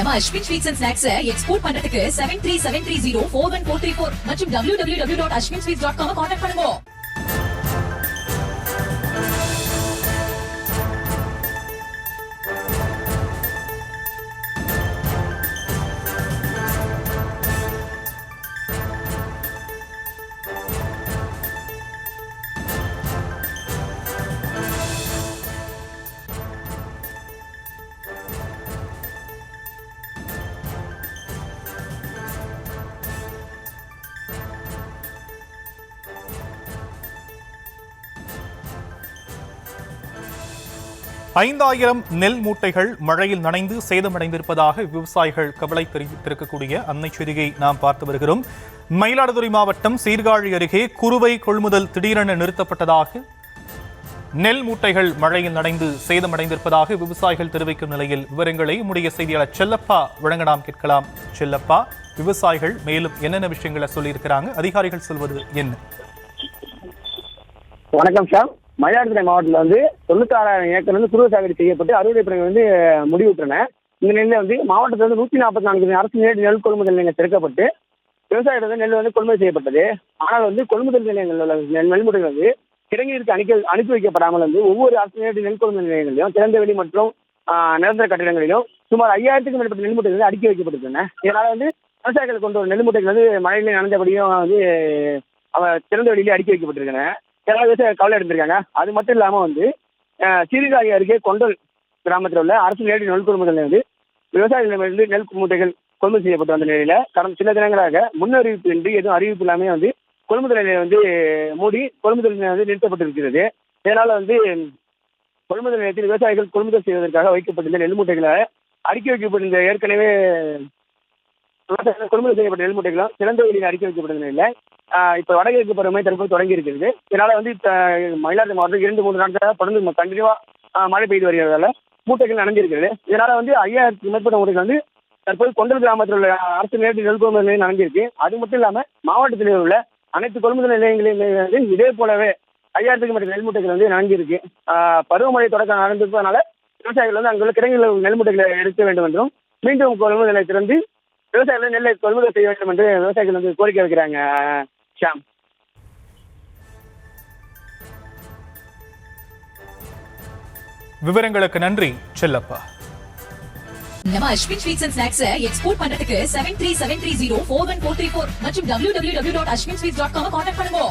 நம்ம Ashwin sweets and snacks export பண்றதுக்கு 7373041434 மற்றும் www.ashwinsweets.com கான்டாக்ட் பண்ணுங்க. ஐந்தாயிரம் நெல் மூட்டைகள் மழையில் நனைந்து சேதமடைந்திருப்பதாக விவசாயிகள் கவலை தெரிவித்திருக்கக்கூடிய அன்னை செய்தியை நாம் பார்த்து வருகிறோம். மயிலாடுதுறை மாவட்டம் சீர்காழி அருகே குறுவை கொள்முதல் திடீரென நிறுத்தப்பட்டதாக நெல் மூட்டைகள் மழையில் நனைந்து சேதமடைந்திருப்பதாக விவசாயிகள் தெரிவிக்கும் நிலையில் விவரங்களை நம்முடைய செய்தியாளர் செல்லப்பா வழங்க நாம் கேட்கலாம். செல்லப்பா, விவசாயிகள் மேலும் என்னென்ன விஷயங்களை சொல்லியிருக்கிறாங்க, அதிகாரிகள் சொல்வது என்ன? வணக்கம் சார். மயிலாடுதுறை மாவட்டத்தில் 96,000 ஏக்கர் குறுவை சாகுபடி செய்யப்பட்டு அறுவடை பணிகள் முடிவுற்றன. இந்த நிலையில் மாவட்டத்தில் 144 அரசு நேரடி நெல் கொள்முதல் நிலையங்கள் திறக்கப்பட்டு விவசாயிகள் நெல் கொள்முதல் செய்யப்பட்டது. ஆனால் கொள்முதல் நிலையங்கள் நெல் மூட்டைகள் கிடங்கிற்கு அனுப்பி வைக்கப்படாமல் ஒவ்வொரு அரசு நேரடி நெல் கொள்முதல் நிலையங்களிலும் திறந்தவெளி மற்றும் நிரந்தர கட்டிடங்களிலும் சுமார் 5000க்கும் மேற்பட்ட நெல் மூட்டைகள் அடுக்கி வைக்கப்பட்டிருந்தன. இதனால் விவசாயிகள் கொண்டு ஒரு நெல் மூட்டைகள் மழையிலே நனைந்தபடியும் திறந்த வெளியிலே அடுக்கி வைக்கப்பட்டிருக்கின்றன. எல்லா விவசாயிகள் கவலை எடுத்திருக்காங்க. அது மட்டும் இல்லாமல் சீர்காழி அருகே கொண்டல் கிராமத்தில் உள்ள அரசு நேரடி நெல் கொள்முதல் விவசாயிகளிடமிருந்து நெல் மூட்டைகள் கொள்முதல் செய்யப்பட்டு வந்த நிலையில கடந்த சில தினங்களாக முன்னறிவிப்பு இன்றி எதுவும் அறிவிப்பு இல்லாமல் கொள்முதல் நிலையம் மூடி கொள்முதல் நிறுத்தப்பட்டிருக்கிறது. இதனால் கொள்முதல் நிலையத்தில் விவசாயிகள் கொள்முதல் செய்வதற்காக வைக்கப்பட்டிருந்த நெல் மூட்டைகளை அடுக்கி வைக்கப்பட்டிருந்த ஏற்கனவே கொள்முதல் செய்யப்பட்ட நெல் மூட்டைகளும் திறந்த வெளியில் அடுக்கி வைக்கப்பட்ட நிலையில் இப்போ வடகிழக்கு பருவமழை தற்போது தொடங்கி இருக்கிறது. இதனால இப்போ மயிலாடுதுறை மாவட்டம் 2-3 நாட்களாக தொடர்ந்து கண்டினியூவா மழை பெய்து வருகிறதால மூட்டைகள் நனைஞ்சிருக்கிறது. இதனால 5000க்கும் மேற்பட்ட மூட்டைகள் தற்போது கொண்டல் கிராமத்தில் உள்ள அரசு நேரடி நெல் கொள்முதல் நிலையம் நனைஞ்சிருக்கு. அது மட்டும் இல்லாமல் மாவட்டத்தில் உள்ள அனைத்து கொள்முதல் நிலையங்களிலும் இதே போலவே 5000க்கும் மேற்பட்ட நெல் மூட்டைகள் நனைஞ்சிருக்கு. பருவமழை தொடக்கம் நடந்திருப்பதனால விவசாயிகள் அங்குள்ள கிடங்கில் நெல் மூட்டைகளை எடுக்க வேண்டும் என்றும் மீண்டும் கொள்முதல் நிலையம் திறந்து விவசாயிகள் நெல்லை கொள்முதல் செய்ய வேண்டும் என்று விவசாயிகள் கோரிக்கை வைக்கிறாங்க. ஷாம், விவரங்களுக்கு நன்றி செல்லப்பா. நம்ம Ashwin sweets and snacks export பண்றதுக்கு 7373041434 மற்றும் www.ashwinsweets.com கான்டாக்ட் பண்ணுங்க.